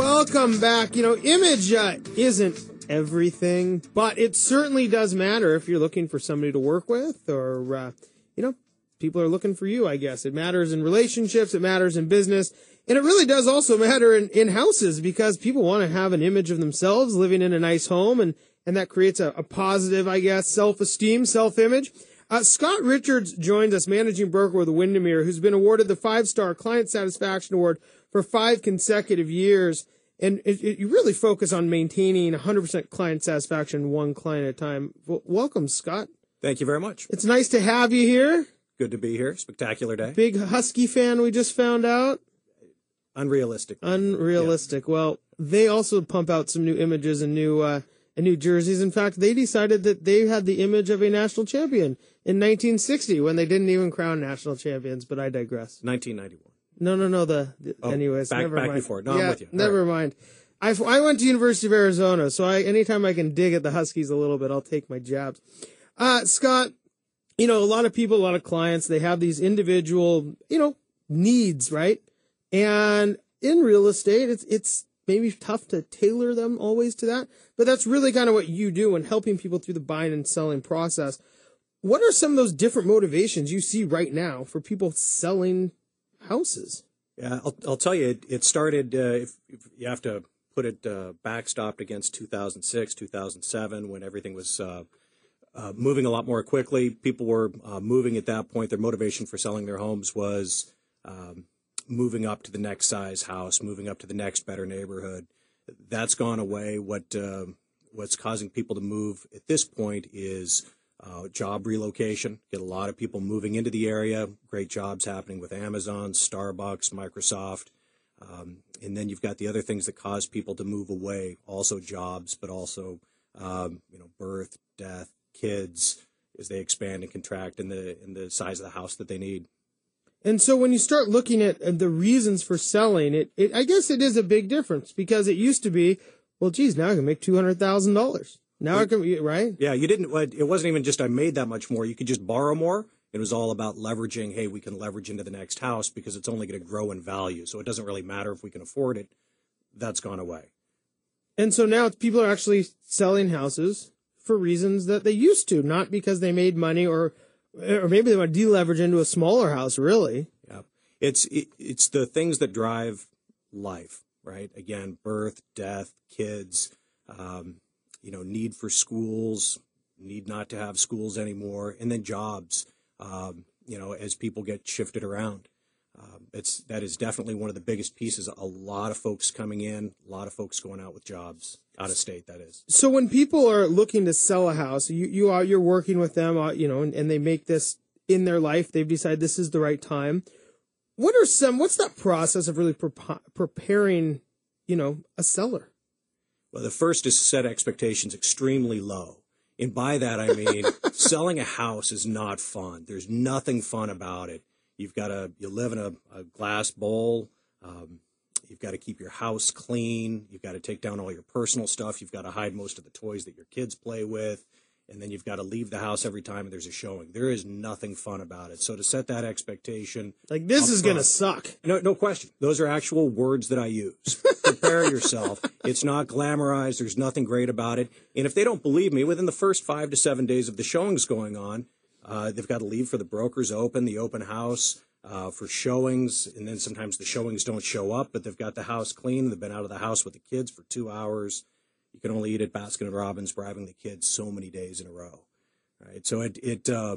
Welcome back. Image isn't everything, but it certainly does matter if you're looking for somebody to work with or, people are looking for you, I guess. It matters in relationships. It matters in business. And it really does also matter in houses because people want to have an image of themselves living in a nice home, and that creates a positive, I guess, self-esteem, self-image. Scott Richards joins us, managing broker with Windermere, who's been awarded the 5-star Client Satisfaction Award for 5 consecutive years. And you really focus on maintaining 100% client satisfaction, one client at a time. Welcome, Scott. Thank you very much. It's nice to have you here. Good to be here. Spectacular day. Big Husky fan, we just found out. Unrealistic. Yeah. Well, they also pump out some new images and new jerseys. In fact, they decided that they had the image of a national champion in 1960 when they didn't even crown national champions, but I digress. 1991. No. Anyways, back mind. before. No, I'm with you. Never mind. I went to University of Arizona, so anytime I can dig at the Huskies a little bit, I'll take my jabs. Scott, a lot of people, a lot of clients, they have these individual, needs, right? And in real estate, it's maybe tough to tailor them always to that, but that's really kind of what you do in helping people through the buying and selling process. What are some of those different motivations you see right now for people selling houses? Yeah, I'll tell you, it started, if you have to put it backstopped against 2006, 2007, when everything was moving a lot more quickly. People were moving at that point. Their motivation for selling their homes was moving up to the next size house, moving up to the next better neighborhood. That's gone away. What's causing people to move at this point is job relocation. Get a lot of people moving into the area. Great jobs happening with Amazon, Starbucks, Microsoft. And then you've got the other things that cause people to move away. Also jobs, but also birth, death, kids, as they expand and contract in the size of the house that they need. And so when you start looking at the reasons for selling, I guess it is a big difference because it used to be, well, geez, now I can make $200,000. Now I can, right? Yeah, it wasn't even just I made that much more. You could just borrow more. It was all about leveraging. Hey, we can leverage into the next house because it's only going to grow in value. So it doesn't really matter if we can afford it. That's gone away. And so now people are actually selling houses for reasons that they used to, not because they made money or maybe they want to deleverage into a smaller house, really. Yeah. It's the things that drive life, right? Again, birth, death, kids, need for schools, need not to have schools anymore, and then jobs, as people get shifted around. That is definitely one of the biggest pieces. A lot of folks coming in, a lot of folks going out with jobs, out of state, that is. So when people are looking to sell a house, you're working with them, and they make this in their life. They've decided this is the right time. What's that process of really preparing, a seller? Well, the first is to set expectations extremely low. And by that, I mean, selling a house is not fun. There's nothing fun about it. You live in a glass bowl. You've got to keep your house clean. You've got to take down all your personal stuff. You've got to hide most of the toys that your kids play with. And then you've got to leave the house every time there's a showing. There is nothing fun about it. So to set that expectation. Like, this is going to suck. No question. Those are actual words that I use. Prepare yourself. It's not glamorized. There's nothing great about it. And if they don't believe me, within the first 5 to 7 days of the showings going on, they've got to leave for the brokers open, the open house, for showings. And then sometimes the showings don't show up, but they've got the house clean. They've been out of the house with the kids for 2 hours. You can only eat at Baskin and Robbins, bribing the kids so many days in a row. Right? So it's a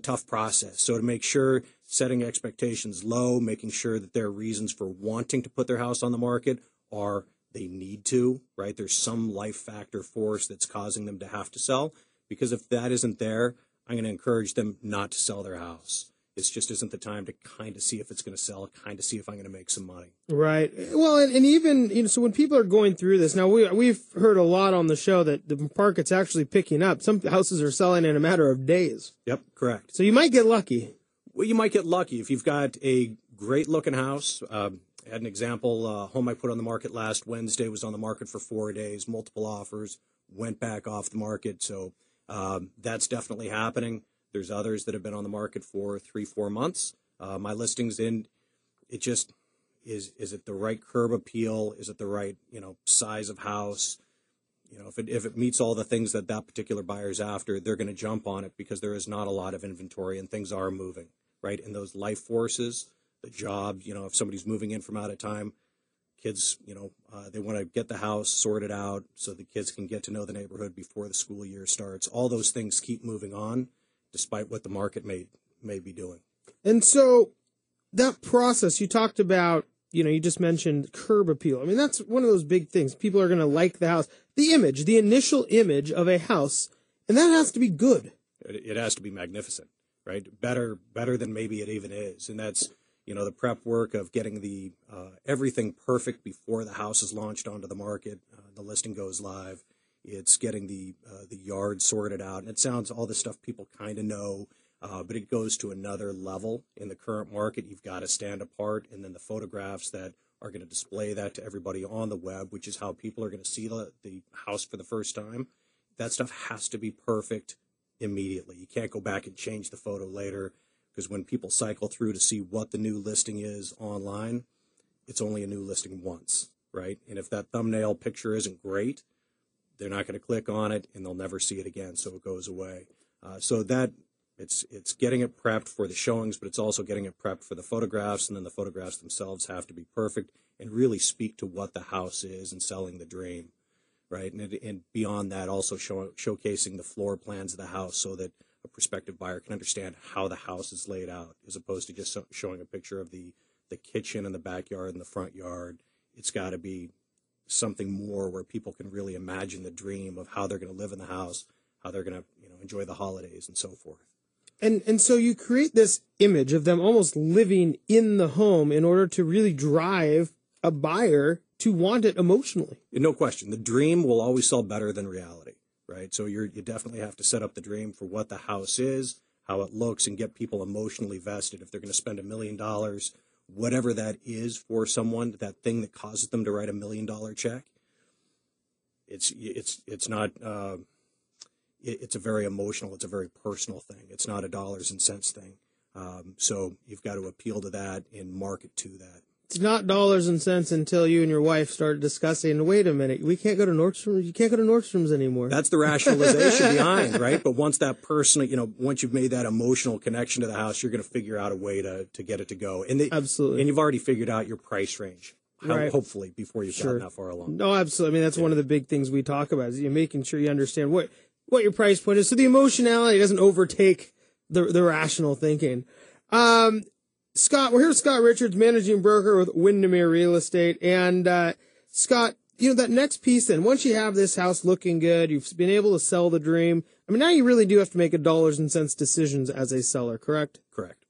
tough process. So to make sure setting expectations low, making sure that their reasons for wanting to put their house on the market are they need to, right? There's some life factor force that's causing them to have to sell. Because if that isn't there, I'm going to encourage them not to sell their house. It just isn't the time to kind of see if it's going to sell, kind of see if I'm going to make some money. Right. Well, and even, so when people are going through this, now we've heard a lot on the show that the market's actually picking up. Some houses are selling in a matter of days. Yep, correct. So you might get lucky. Well, you might get lucky if you've got a great looking house. I had an example, home I put on the market last Wednesday was on the market for 4 days, multiple offers, went back off the market. So that's definitely happening. There's others that have been on the market for 3-4 months. My listings it's is it the right curb appeal? Is it the right, size of house? If it meets all the things that particular buyer's after, they're going to jump on it because there is not a lot of inventory and things are moving, right? And those life forces, the job, if somebody's moving in from out of time, kids, they want to get the house sorted out so the kids can get to know the neighborhood before the school year starts. All those things keep moving on despite what the market may be doing. And so that process you talked about, you just mentioned curb appeal. I mean, that's one of those big things. People are going to like the house, the image, the initial image of a house, and that has to be good. It has to be magnificent, right? Better than maybe it even is. And that's, the prep work of getting the everything perfect before the house is launched onto the market, the listing goes live. It's getting the yard sorted out. And it sounds all this stuff people kind of know. But it goes to another level in the current market. You've got to stand apart, and then the photographs that are going to display that to everybody on the web, which is how people are going to see the house for the first time. That stuff has to be perfect immediately. You can't go back and change the photo later, because when people cycle through to see what the new listing is online, it's only a new listing once, right? And if that thumbnail picture isn't great, they're not going to click on it, and they'll never see it again, so it goes away. It's getting it prepped for the showings, but it's also getting it prepped for the photographs, and then the photographs themselves have to be perfect and really speak to what the house is and selling the dream, right? And beyond that, also showcasing the floor plans of the house so that a prospective buyer can understand how the house is laid out, as opposed to just showing a picture of the kitchen and the backyard and the front yard. It's got to be something more where people can really imagine the dream of how they're going to live in the house, how they're going to enjoy the holidays and so forth. And so you create this image of them almost living in the home in order to really drive a buyer to want it emotionally. No question. The dream will always sell better than reality, right? So you definitely have to set up the dream for what the house is, how it looks, and get people emotionally vested. If they're going to spend $1 million, whatever that is for someone, that thing that causes them to write $1 million check, it's not... It's a very emotional, it's a very personal thing. It's not a dollars and cents thing. So you've got to appeal to that and market to that. It's not dollars and cents until you and your wife start discussing, wait a minute, we can't go to Nordstrom's, you can't go to Nordstrom's anymore. That's the rationalization behind, right? But once that person, once you've made that emotional connection to the house, you're going to figure out a way to get it to go. Absolutely. And you've already figured out your price range. Right. Hopefully, before you've gotten that far along. No, absolutely. I mean, that's one of the big things we talk about is making sure you understand what your price point is, so the emotionality doesn't overtake the rational thinking. Scott, we're here with Scott Richards, managing broker with Windermere Real Estate. And Scott, that next piece then, once you have this house looking good, you've been able to sell the dream. I mean, now you really do have to make a dollars and cents decisions as a seller, correct? Correct.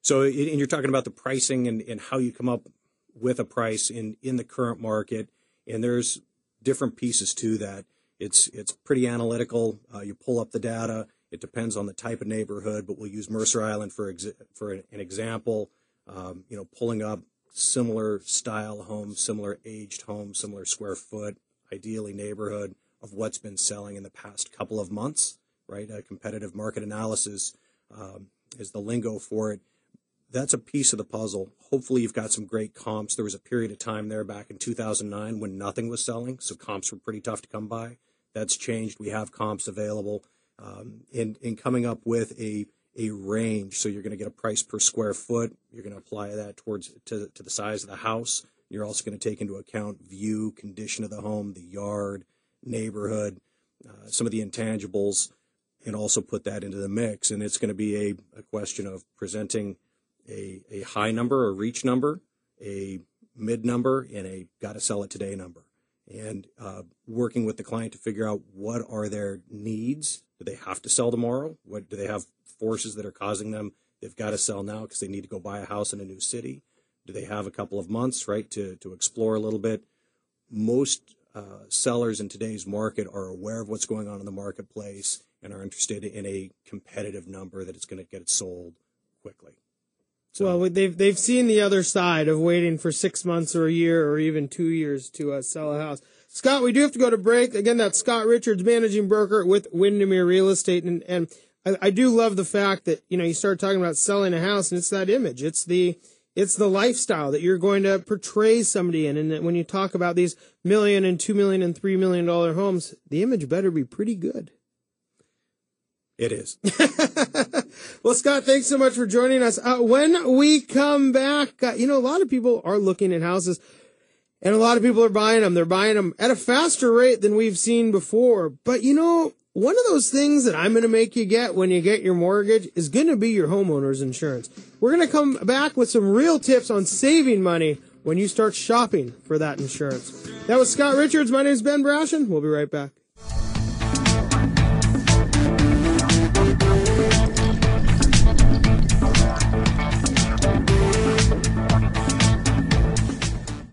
So and you're talking about the pricing and how you come up with a price in the current market. And there's different pieces to that. It's pretty analytical. You pull up the data. It depends on the type of neighborhood, but we'll use Mercer Island for an example. Pulling up similar style homes, similar aged homes, similar square foot, ideally neighborhood of what's been selling in the past couple of months, right? A competitive market analysis is the lingo for it. That's a piece of the puzzle. Hopefully you've got some great comps. There was a period of time there back in 2009 when nothing was selling, so comps were pretty tough to come by. That's changed. We have comps available. In coming up with a range, so you're going to get a price per square foot. You're going to apply that to the size of the house. You're also going to take into account view, condition of the home, the yard, neighborhood, some of the intangibles, and also put that into the mix. And it's going to be a question of presenting a high number, a reach number, a mid number, and a got to sell it today number. And working with the client to figure out what are their needs. Do they have to sell tomorrow? What do they have forces that are causing them? They've got to sell now because they need to go buy a house in a new city. Do they have a couple of months, right, to explore a little bit? Most sellers in today's market are aware of what's going on in the marketplace and are interested in a competitive number that it's going to get it sold quickly. So, well, they've seen the other side of waiting for 6 months or a year or even 2 years to sell a house. Scott, we do have to go to break. Again, that's Scott Richards, managing broker with Windermere Real Estate. And I do love the fact that, you start talking about selling a house and it's that image. It's the It's the lifestyle that you're going to portray somebody in. And when you talk about these $1 million and $2 million and $3 million homes, the image better be pretty good. It is. Well, Scott, thanks so much for joining us. When we come back, a lot of people are looking at houses, and a lot of people are buying them. They're buying them at a faster rate than we've seen before. But, one of those things that I'm going to make you get when you get your mortgage is going to be your homeowner's insurance. We're going to come back with some real tips on saving money when you start shopping for that insurance. That was Scott Richards. My name is Ben Brashen. We'll be right back.